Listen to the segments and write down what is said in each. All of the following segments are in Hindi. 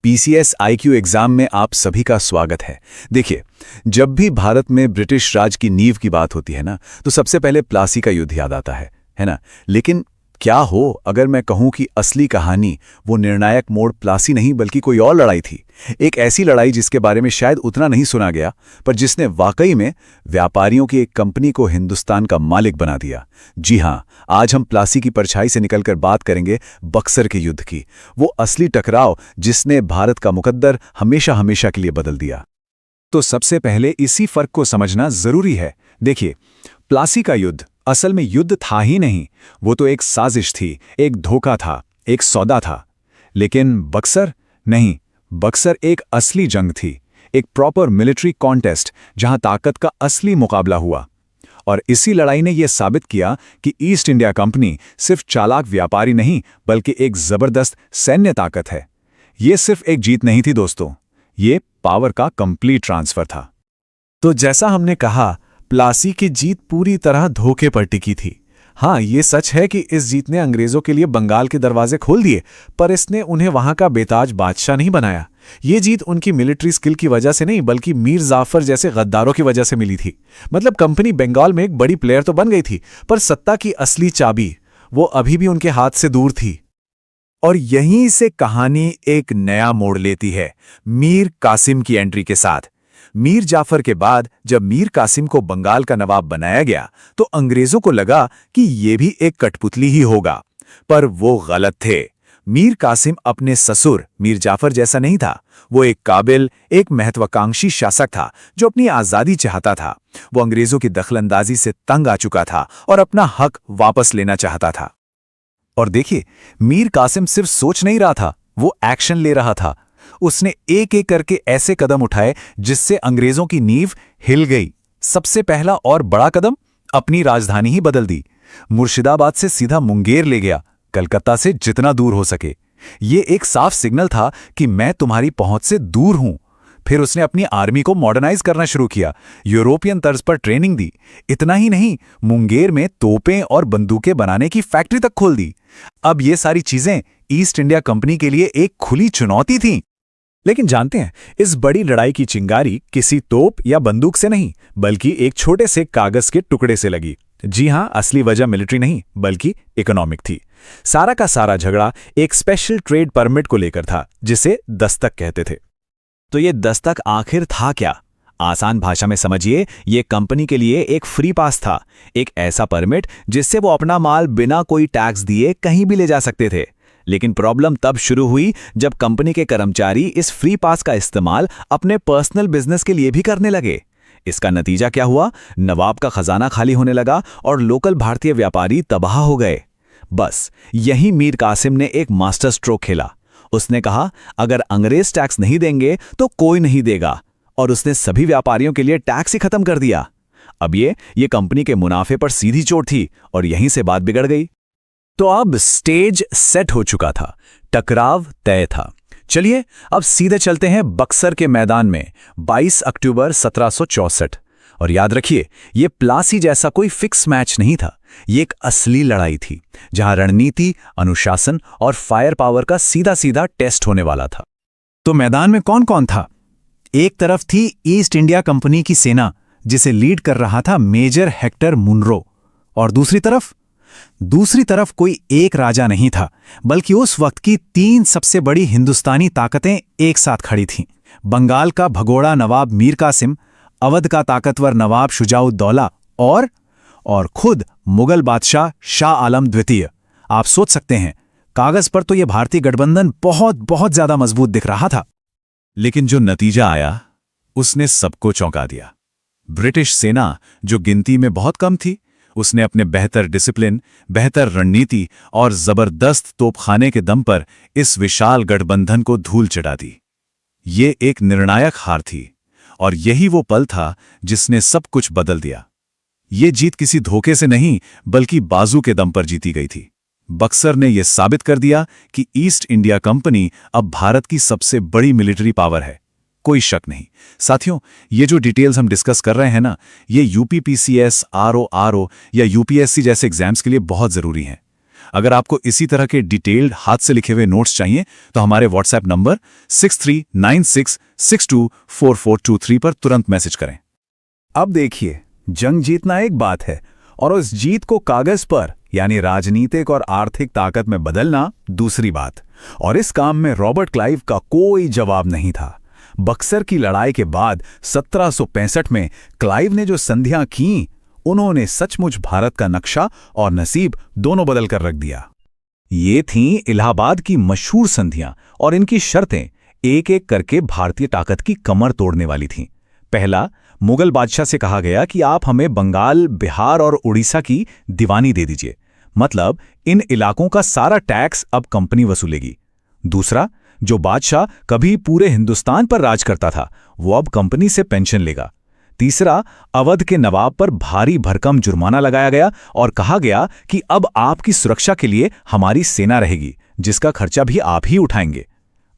पीसीएस आईक्यू एग्जाम में आप सभी का स्वागत है। देखिए, जब भी भारत में ब्रिटिश राज की नींव की बात होती है ना, तो सबसे पहले प्लासी का युद्ध याद आता है ना। लेकिन क्या हो अगर मैं कहूं कि असली कहानी, वो निर्णायक मोड़ प्लासी नहीं बल्कि कोई और लड़ाई थी। एक ऐसी लड़ाई जिसके बारे में शायद उतना नहीं सुना गया, पर जिसने वाकई में व्यापारियों की एक कंपनी को हिंदुस्तान का मालिक बना दिया। जी हां, आज हम प्लासी की परछाई से निकलकर बात करेंगे बक्सर के युद्ध की, वो असली टकराव जिसने भारत का मुकद्दर हमेशा हमेशा के लिए बदल दिया। तो सबसे पहले इसी फर्क को समझना जरूरी है। देखिए, प्लासी का युद्ध असल में युद्ध था ही नहीं, वो तो एक साजिश थी, एक धोखा था, एक सौदा था। लेकिन बक्सर नहीं, बक्सर एक असली जंग थी, एक प्रॉपर मिलिट्री कॉन्टेस्ट जहां ताकत का असली मुकाबला हुआ। और इसी लड़ाई ने यह साबित किया कि ईस्ट इंडिया कंपनी सिर्फ चालाक व्यापारी नहीं बल्कि एक जबरदस्त सैन्य ताकत है। यह सिर्फ एक जीत नहीं थी दोस्तों, ये पावर का कंप्लीट ट्रांसफर था। तो जैसा हमने कहा, प्लासी की जीत पूरी तरह धोखे पर टिकी थी। हाँ, ये सच है कि इस जीत ने अंग्रेजों के लिए बंगाल के दरवाजे खोल दिए, पर इसने उन्हें वहां का बेताज बादशाह नहीं बनाया। ये जीत उनकी मिलिट्री स्किल की वजह से नहीं बल्कि मीर जाफर जैसे गद्दारों की वजह से मिली थी। मतलब कंपनी बंगाल में एक बड़ी प्लेयर तो बन गई थी, पर सत्ता की असली चाबी वो अभी भी उनके हाथ से दूर थी। और यहीं से कहानी एक नया मोड़ लेती है, मीर कासिम की एंट्री के साथ। मीर जाफर के बाद जब मीर कासिम को बंगाल का नवाब बनाया गया, तो अंग्रेजों को लगा कि ये भी एक कठपुतली ही होगा, पर वो गलत थे। मीर कासिम अपने ससुर मीर जाफर जैसा नहीं था। वो एक काबिल, एक महत्वाकांक्षी शासक था जो अपनी आजादी चाहता था। वो अंग्रेजों की दखलंदाजी से तंग आ चुका था और अपना हक वापस लेना चाहता था। और देखिए, मीर कासिम सिर्फ सोच नहीं रहा था, वो एक्शन ले रहा था। उसने एक एक करके ऐसे कदम उठाए जिससे अंग्रेजों की नींव हिल गई। सबसे पहला और बड़ा कदम, अपनी राजधानी ही बदल दी। मुर्शिदाबाद से सीधा मुंगेर ले गया, कलकत्ता से जितना दूर हो सके। ये एक साफ सिग्नल था कि मैं तुम्हारी पहुंच से दूर हूं। फिर उसने अपनी आर्मी को मॉडर्नाइज करना शुरू किया, यूरोपियन तर्ज पर ट्रेनिंग दी। इतना ही नहीं, मुंगेर में तोपें और बंदूकें बनाने की फैक्ट्री तक खोल दी। अब ये सारी चीजें ईस्ट इंडिया कंपनी के लिए एक खुली चुनौती थीं। लेकिन जानते हैं, इस बड़ी लड़ाई की चिंगारी किसी तोप या बंदूक से नहीं बल्कि एक छोटे से कागज के टुकड़े से लगी। जी हां, असली वजह मिलिट्री नहीं बल्कि इकोनॉमिक थी। सारा का सारा झगड़ा एक स्पेशल ट्रेड परमिट को लेकर था, जिसे दस्तक कहते थे। तो ये दस्तक आखिर था क्या? आसान भाषा में समझिए, ये कंपनी के लिए एक फ्री पास था, एक ऐसा परमिट जिससे वो अपना माल बिना कोई टैक्स दिए कहीं भी ले जा सकते थे। लेकिन प्रॉब्लम तब शुरू हुई जब कंपनी के कर्मचारी इस फ्री पास का इस्तेमाल अपने पर्सनल बिजनेस के लिए भी करने लगे। इसका नतीजा क्या हुआ? नवाब का खजाना खाली होने लगा और लोकल भारतीय व्यापारी तबाह हो गए। बस यही मीर कासिम ने एक मास्टर स्ट्रोक खेला। उसने कहा, अगर अंग्रेज टैक्स नहीं देंगे तो कोई नहीं देगा, और उसने सभी व्यापारियों के लिए टैक्स ही खत्म कर दिया। अब ये कंपनी के मुनाफे पर सीधी चोट थी और यहीं से बात बिगड़ गई। तो अब स्टेज सेट हो चुका था, टकराव तय था। चलिए अब सीधे चलते हैं बक्सर के मैदान में, 22 अक्टूबर 1764। और याद रखिए, ये प्लासी जैसा कोई फिक्स मैच नहीं था, ये एक असली लड़ाई थी जहां रणनीति, अनुशासन और फायर पावर का सीधा सीधा टेस्ट होने वाला था। तो मैदान में कौन कौन था? एक तरफ थी ईस्ट इंडिया कंपनी की सेना, जिसे लीड कर रहा था मेजर हेक्टर मुनरो। और दूसरी तरफ कोई एक राजा नहीं था, बल्कि उस वक्त की 3 सबसे बड़ी हिंदुस्तानी ताकतें एक साथ खड़ी थीं। बंगाल का भगोड़ा नवाब मीर कासिम, अवध का ताकतवर नवाब शुजाउद्दौला और खुद मुगल बादशाह शाह आलम द्वितीय। आप सोच सकते हैं, कागज पर तो यह भारतीय गठबंधन बहुत बहुत ज्यादा मजबूत दिख रहा था। लेकिन जो नतीजा आया, उसने सबको चौंका दिया। ब्रिटिश सेना, जो गिनती में बहुत कम थी, उसने अपने बेहतर डिसिप्लिन, बेहतर रणनीति और जबरदस्त तोपखाने के दम पर इस विशाल गठबंधन को धूल चटा दी। ये एक निर्णायक हार थी, और यही वो पल था जिसने सब कुछ बदल दिया। ये जीत किसी धोखे से नहीं बल्कि बाजू के दम पर जीती गई थी। बक्सर ने यह साबित कर दिया कि ईस्ट इंडिया कंपनी अब भारत की सबसे बड़ी मिलिट्री पावर है, कोई शक नहीं। साथियों, ये जो डिटेल्स हम डिस्कस कर रहे हैं ना, ये यूपीपीसीएस, आरओ या यूपीएससी जैसे एग्जाम्स के लिए बहुत जरूरी हैं। अगर आपको इसी तरह के डिटेल्ड हाथ से लिखे हुए नोट्स चाहिए तो हमारे व्हाट्सएप नंबर 6396624423 पर तुरंत मैसेज करें। अब देखिए, जंग जीतना एक बात है और उस जीत को कागज पर यानी राजनीतिक और आर्थिक ताकत में बदलना दूसरी बात। और इस काम में रॉबर्ट क्लाइव का कोई जवाब नहीं था। बक्सर की लड़ाई के बाद 1765 में क्लाइव ने जो संधियां की, उन्होंने सचमुच भारत का नक्शा और नसीब दोनों बदल कर रख दिया। ये थीं इलाहाबाद की मशहूर संधियां और इनकी शर्तें एक एक करके भारतीय ताकत की कमर तोड़ने वाली थीं। पहला, मुगल बादशाह से कहा गया कि आप हमें बंगाल, बिहार और उड़ीसा की दीवानी दे दीजिए, मतलब इन इलाकों का सारा टैक्स अब कंपनी वसूलेगी। दूसरा, जो बादशाह कभी पूरे हिंदुस्तान पर राज करता था, वो अब कंपनी से पेंशन लेगा। तीसरा, अवध के नवाब पर भारी भरकम जुर्माना लगाया गया और कहा गया कि अब आपकी सुरक्षा के लिए हमारी सेना रहेगी, जिसका खर्चा भी आप ही उठाएंगे।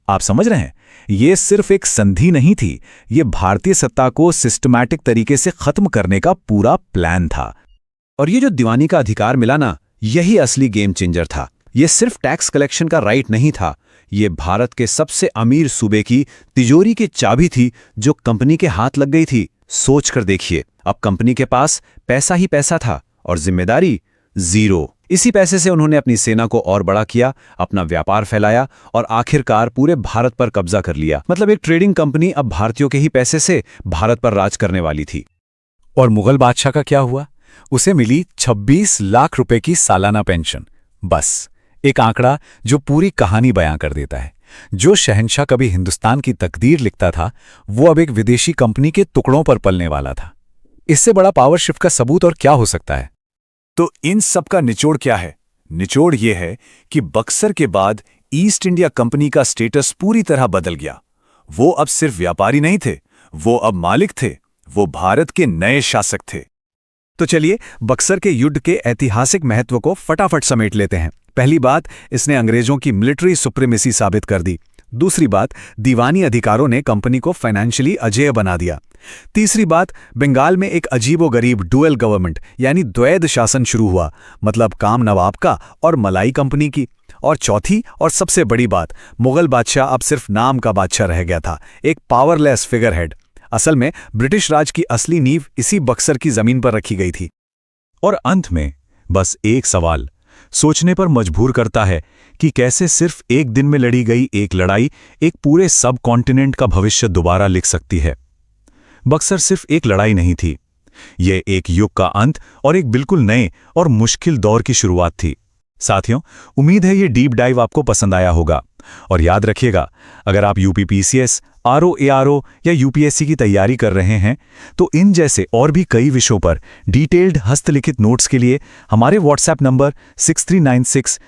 आप समझ रहे हैं, ये सिर्फ एक संधि नहीं थी, ये भारतीय सत्ता को सिस्टमैटिक तरीके से खत्म करने का पूरा प्लान था। और ये जो दीवानी का अधिकार मिला ना, यही असली गेम चेंजर था। ये सिर्फ टैक्स कलेक्शन का राइट नहीं था, ये भारत के सबसे अमीर सूबे की तिजोरी की चाबी थी जो कंपनी के हाथ लग गई थी। सोच कर देखिए, अब कंपनी के पास पैसा ही पैसा था और जिम्मेदारी जीरो। इसी पैसे से उन्होंने अपनी सेना को और बड़ा किया, अपना व्यापार फैलाया और आखिरकार पूरे भारत पर कब्जा कर लिया। मतलब एक ट्रेडिंग कंपनी अब भारतीयों के ही पैसे से भारत पर राज करने वाली थी। और मुगल बादशाह का क्या हुआ? उसे मिली 26 लाख रुपए की सालाना पेंशन। बस एक आंकड़ा जो पूरी कहानी बयां कर देता है। जो शहंशाह कभी हिंदुस्तान की तकदीर लिखता था, वो अब एक विदेशी कंपनी के टुकड़ों पर पलने वाला था। इससे बड़ा पावर शिफ्ट का सबूत और क्या हो सकता है? तो इन सब का निचोड़ क्या है? निचोड़ ये है कि बक्सर के बाद ईस्ट इंडिया कंपनी का स्टेटस पूरी तरह बदल गया। वो अब सिर्फ व्यापारी नहीं थे, वो अब मालिक थे, वो भारत के नए शासक थे। तो चलिए बक्सर के युद्ध के ऐतिहासिक महत्व को फटाफट समेट लेते हैं। पहली बात, इसने अंग्रेजों की मिलिट्री सुप्रीमेसी साबित कर दी। दूसरी बात, दीवानी अधिकारों ने कंपनी को फाइनेंशियली अजेय बना दिया। तीसरी बात, बंगाल में एक अजीबोगरीब डुअल गवर्नमेंट यानी द्वैध शासन शुरू हुआ, मतलब काम नवाब का और मलाई कंपनी की। और चौथी और सबसे बड़ी बात, मुगल बादशाह अब सिर्फ नाम का बादशाह रह गया था, एक पावरलेस फिगर हेड। असल में ब्रिटिश राज की असली नींव इसी बक्सर की जमीन पर रखी गई थी। और अंत में बस एक सवाल सोचने पर मजबूर करता है कि कैसे सिर्फ एक दिन में लड़ी गई एक लड़ाई एक पूरे सब कॉन्टिनेंट का भविष्य दोबारा लिख सकती है। बक्सर सिर्फ एक लड़ाई नहीं थी, यह एक युग का अंत और एक बिल्कुल नए और मुश्किल दौर की शुरुआत थी। साथियों, उम्मीद है ये डीप डाइव आपको पसंद आया होगा। और याद रखिएगा, अगर आप यूपीपीसीएस, आरओ या यूपीएससी की तैयारी कर रहे हैं तो इन जैसे और भी कई विषयों पर डिटेल्ड हस्तलिखित नोट्स के लिए हमारे व्हाट्सएप नंबर 6396